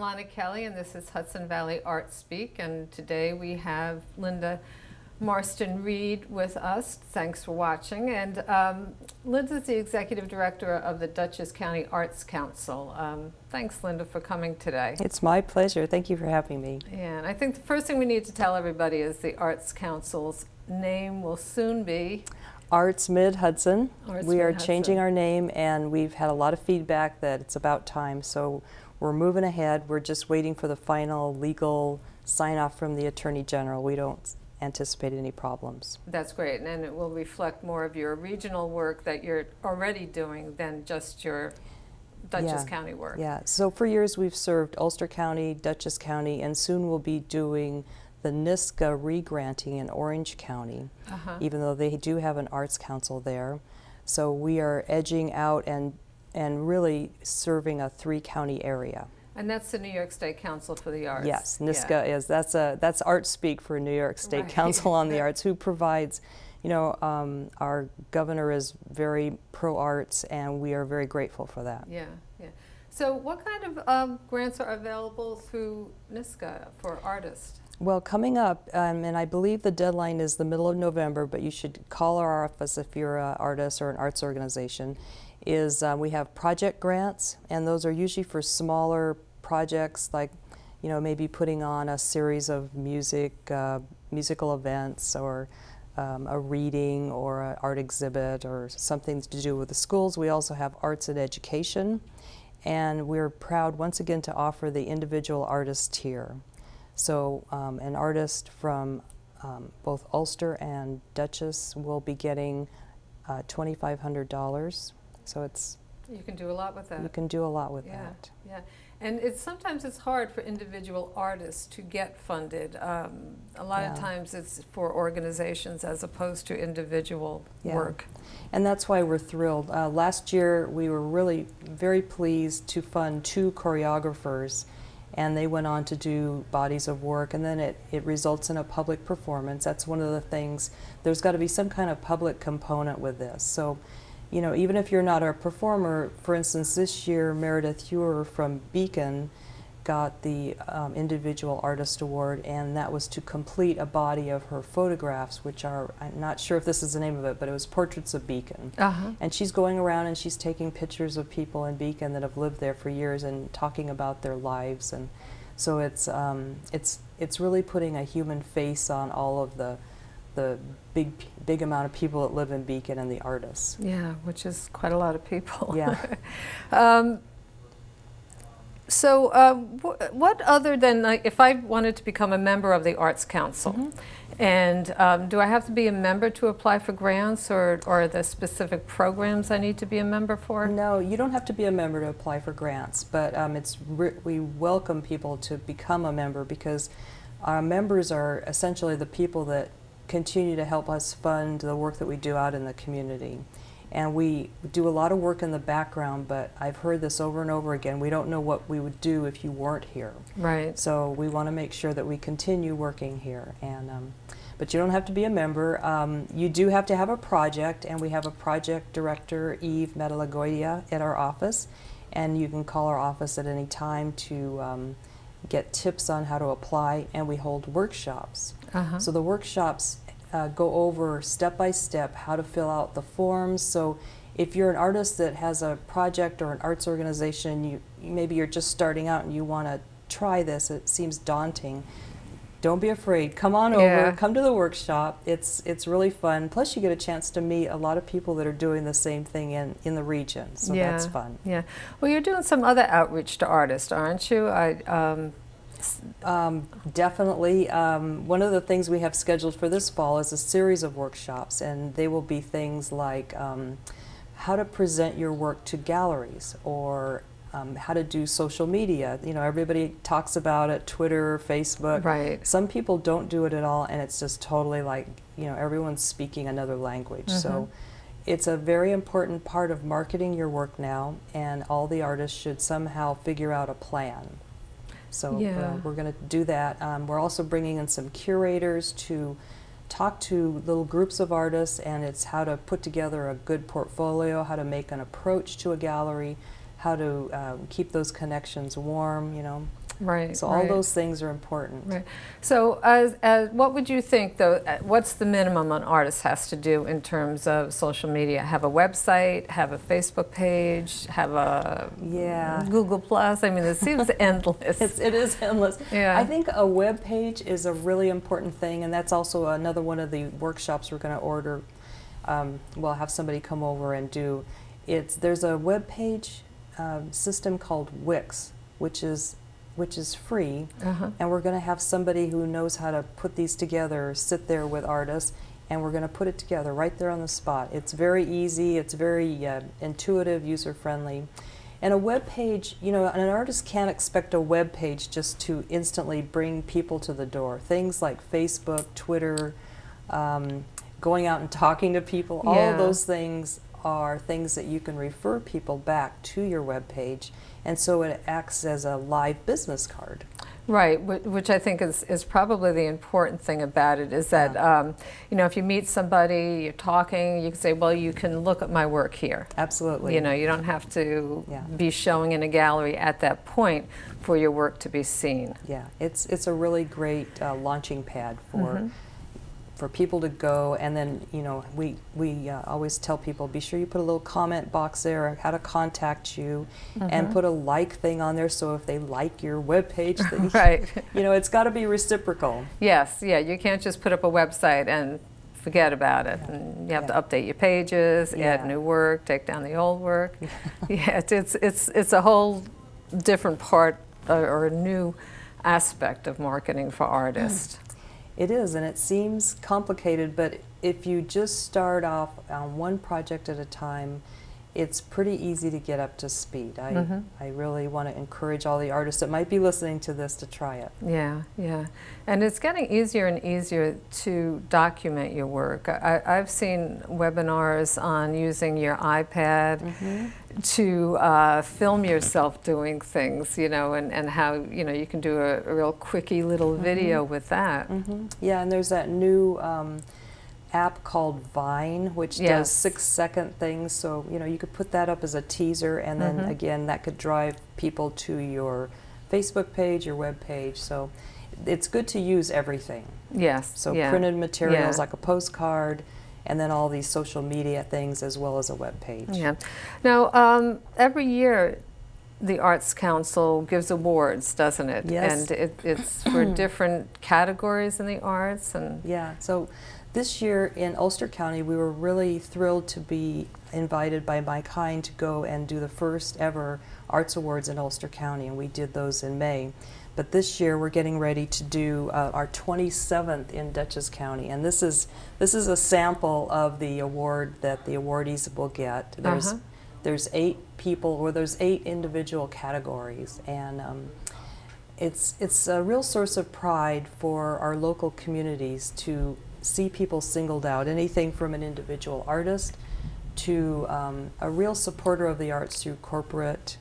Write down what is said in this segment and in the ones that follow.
Lonna Kelly, and this is Hudson Valley Art Speak, and today we have Linda Marston Reid with us. Thanks for watching. And Linda's the Executive Director of the Dutchess County Arts Council. Thanks, Linda, for coming today. It's my pleasure. Thank you for having me. Yeah, and I think the first thing we need to tell everybody is the Arts Council's name will soon be Arts Mid-Hudson. We are Mid-Hudson. changing our name, and we've had a lot of feedback that it's about time, so we're moving ahead. We're just waiting for the final legal sign-off from the Attorney General. We don't anticipate any problems. That's great, and it will reflect more of your regional work that you're already doing than just your Dutchess County work. Yeah, so for years we've served Ulster County, Dutchess County, and soon we'll be doing the NISCA re-granting in Orange County, even though they do have an arts council there. So we are edging out and really serving a 3-county area. And that's the New York State Council for the Arts. Yes, NISCA is. That's art speak for New York State Council on the Arts, who provides, you know, our governor is very pro-arts, and we are very grateful for that. Yeah, yeah. So what kind of grants are available through NISCA for artists? Well, coming up, and I believe the deadline is the middle of November, but you should call our office if you're an artist or an arts organization, is we have project grants, and those are usually for smaller projects, like, you know, maybe putting on a series of musical events, or a reading, or an art exhibit, or something to do with the schools. We also have arts and education, and we're proud once again to offer the individual artist tier. So an artist from both Ulster and Dutchess will be getting $2,500. So it's, you can do a lot with that. You can do a lot with that. Yeah, and sometimes it's hard for individual artists to get funded. A lot of times it's for organizations as opposed to individual work. And that's why we're thrilled. Last year we were really very pleased to fund 2 choreographers, and they went on to do bodies of work, and then it results in a public performance. That's one of the things. There's got to be some kind of public component with this. So, you know, even if you're not a performer, for instance, this year Meredith Hewer from Beacon got the Individual Artist Award, and that was to complete a body of her photographs, which are, I'm not sure if this is the name of it, but it was Portraits of Beacon. And she's going around and she's taking pictures of people in Beacon that have lived there for years and talking about their lives. And so it's really putting a human face on all of the big amount of people that live in Beacon and the artists. Yeah, which is quite a lot of people. Yeah. So what other than, like, if I wanted to become a member of the Arts Council, and do I have to be a member to apply for grants, or are there specific programs I need to be a member for? No, you don't have to be a member to apply for grants, but we welcome people to become a member, because our members are essentially the people that continue to help us fund the work that we do out in the community. And we do a lot of work in the background, but I've heard this over and over again, we don't know what we would do if you weren't here. Right. So we want to make sure that we continue working here. And but you don't have to be a member. You do have to have a project, and we have a project director, Eve Metalagoya, at our office, and you can call our office at any time to get tips on how to apply, and we hold workshops. So the workshops go over step by step how to fill out the forms. So if you're an artist that has a project or an arts organization, maybe you're just starting out and you want to try this, it seems daunting, don't be afraid. Come on over, come to the workshop. It's really fun. Plus you get a chance to meet a lot of people that are doing the same thing in the region, so that's fun. Yeah. Well, you're doing some other outreach to artists, aren't you? Definitely. One of the things we have scheduled for this fall is a series of workshops, and they will be things like how to present your work to galleries, or how to do social media. You know, everybody talks about it, Twitter, Facebook. Right. Some people don't do it at all, and it's just totally like, you know, everyone's speaking another language. So it's a very important part of marketing your work now, and all the artists should somehow figure out a plan. So we're going to do that. We're also bringing in some curators to talk to little groups of artists, and it's how to put together a good portfolio, how to make an approach to a gallery, how to keep those connections warm, you know. Right. So all those things are important. Right. So what would you think, though, what's the minimum an artist has to do in terms of social media? Have a website, have a Facebook page, have a Google Plus? I mean, it seems endless. It is endless. Yeah. I think a web page is a really important thing, and that's also another one of the workshops we're going to order. We'll have somebody come over and do. There's a web page system called Wix, which is free, and we're going to have somebody who knows how to put these together, sit there with artists, and we're going to put it together right there on the spot. It's very easy, it's very intuitive, user-friendly. And a web page, you know, an artist can't expect a web page just to instantly bring people to the door. Things like Facebook, Twitter, going out and talking to people, all of those things are things that you can refer people back to your web page, and so it acts as a live business card. Right, which I think is probably the important thing about it, is that you know, if you meet somebody, you're talking, you can say, well, you can look at my work here. Absolutely. You know, you don't have to be showing in a gallery at that point for your work to be seen. Yeah, it's a really great launching pad for people to go, and then, you know, we always tell people, be sure you put a little comment box there, how to contact you, and put a like thing on there, so if they like your web page, you know, it's got to be reciprocal. Yes, yeah, you can't just put up a website and forget about it. And you have to update your pages, add new work, take down the old work. It's a whole different part or a new aspect of marketing for artists. It is, and it seems complicated, but if you just start off on one project at a time, it's pretty easy to get up to speed. I really want to encourage all the artists that might be listening to this to try it. Yeah, yeah. And it's getting easier and easier to document your work. I've seen webinars on using your iPad to film yourself doing things, you know, and how, you know, you can do a real quickie little video with that. Yeah, and there's that new app called Vine, which does 6-second things, so, you know, you could put that up as a teaser, and then again that could drive people to your Facebook page, your web page. So it's good to use everything. Yes. So printed materials like a postcard, and then all these social media things, as well as a web page. Yeah. Now, every year the Arts Council gives awards, doesn't it? Yes. And it's for different categories in the arts. And so this year in Ulster County, we were really thrilled to be invited by My Kind to go and do the first ever Arts Awards in Ulster County, and we did those in May. But this year we're getting ready to do our 27th in Dutchess County, and this is a sample of the award that the awardees will get. There's 8 people, or there's 8 individual categories, and it's a real source of pride for our local communities to see people singled out, anything from an individual artist to a real supporter of the arts through corporate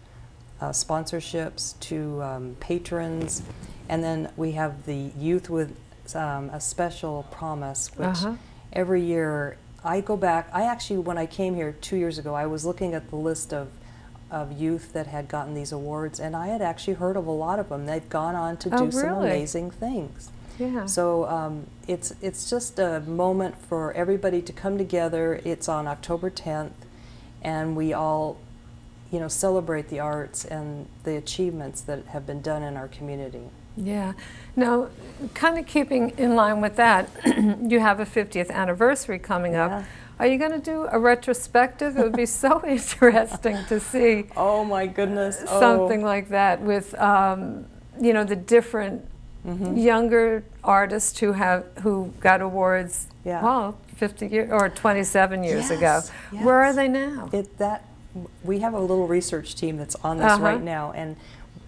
sponsorships, to patrons, and then we have the youth with a special promise, which every year I go back. I actually, when I came here 2 years ago, I was looking at the list of youth that had gotten these awards, and I had actually heard of a lot of them. They've gone on to do some amazing things. Yeah. So it's just a moment for everybody to come together. It's on October 10th, and we all, you know, celebrate the arts and the achievements that have been done in our community. Yeah. Now, kind of keeping in line with that, you have a 50th anniversary coming up. Are you going to do a retrospective? It would be so interesting to see. Oh my goodness. Something like that with, you know, the different younger artists who got awards, well, 50 years or 27 years ago. Yes. Where are they now? We have a little research team that's on this right now, and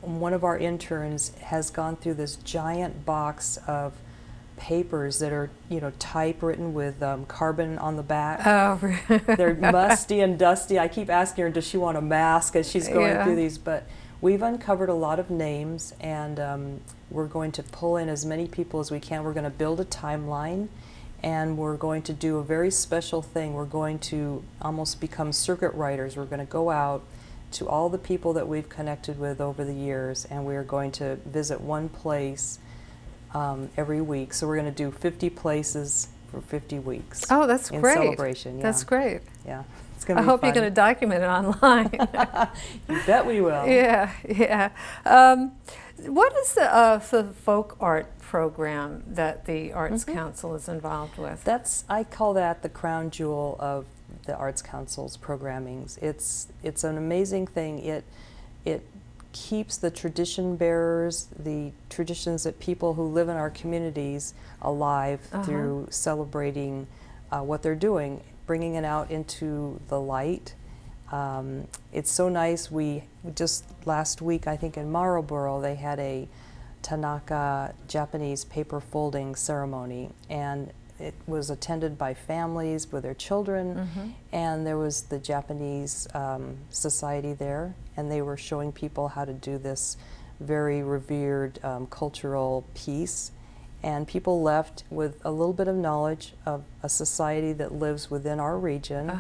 one of our interns has gone through this giant box of papers that are, you know, typewritten with carbon on the back. Oh, really? They're musty and dusty. I keep asking her, does she want a mask as she's going through these? But we've uncovered a lot of names, and we're going to pull in as many people as we can. We're going to build a timeline, and we're going to do a very special thing. We're going to almost become circuit riders. We're going to go out, to all the people that we've connected with over the years, and we're going to visit one place every week. So we're going to do 50 places for 50 weeks. Oh, that's in great. celebration. Yeah. That's great. Yeah. It's going to I be hope fun. you're going to document it online. You bet we will. Yeah, yeah. What is the folk art program that the Arts Council is involved with? I call that the crown jewel of the Arts Council's programmings. It's an amazing thing. It keeps the tradition bearers, the traditions that people who live in our communities alive through celebrating what they're doing, bringing it out into the light. It's so nice. We just last week, I think in Marlborough, they had a Tanaka Japanese paper folding ceremony, and it was attended by families with their children, and there was the Japanese society there, and they were showing people how to do this very revered cultural piece. And people left with a little bit of knowledge of a society that lives within our region,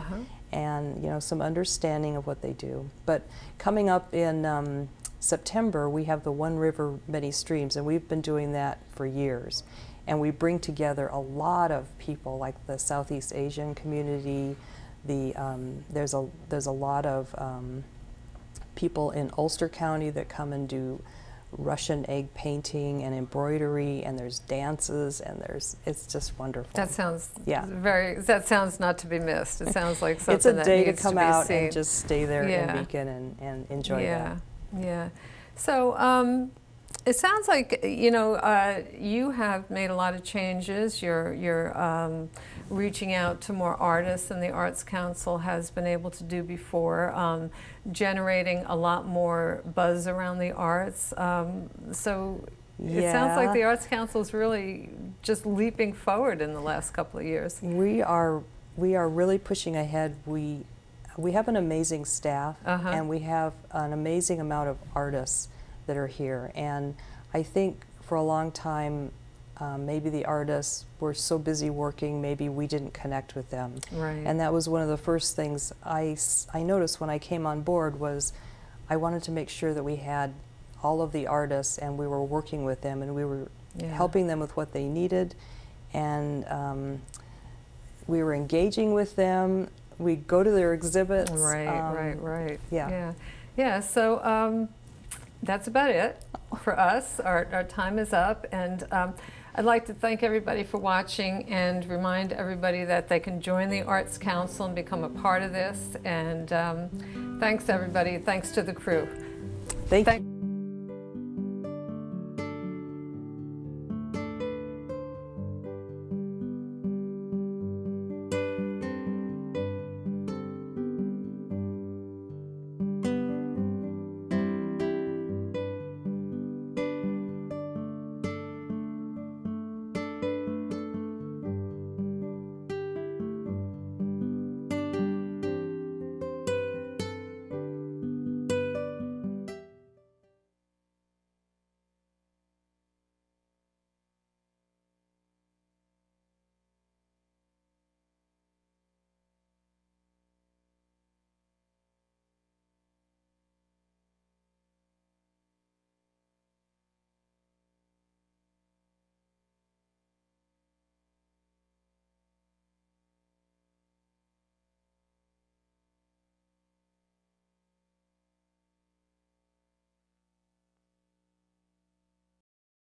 and some understanding of what they do. But coming up in September, we have the One River Many Streams, and we've been doing that for years. And we bring together a lot of people, like the Southeast Asian community. There's a lot of people in Ulster County that come and do Russian egg painting and embroidery, and there's dances, and it's just wonderful. That sounds that sounds not to be missed. It sounds like something it's a that day to needs come to be out seen. and just stay there in Beacon and enjoy that. Yeah. So it sounds like you have made a lot of changes. You're reaching out to more artists than the Arts Council has been able to do before, generating a lot more buzz around the arts. So it sounds like the Arts Council is really just leaping forward in the last couple of years. We are really pushing ahead. We have an amazing staff, and we have an amazing amount of artists that are here. And I think for a long time, maybe the artists were so busy working, maybe we didn't connect with them. Right. And that was one of the first things I noticed when I came on board was I wanted to make sure that we had all of the artists and we were working with them and we were helping them with what they needed, and we were engaging with them. We go to their exhibits. Right. Yeah. So that's about it for us. Our time is up, and I'd like to thank everybody for watching and remind everybody that they can join the Arts Council and become a part of this. And thanks everybody. Thanks to the crew. Thank you.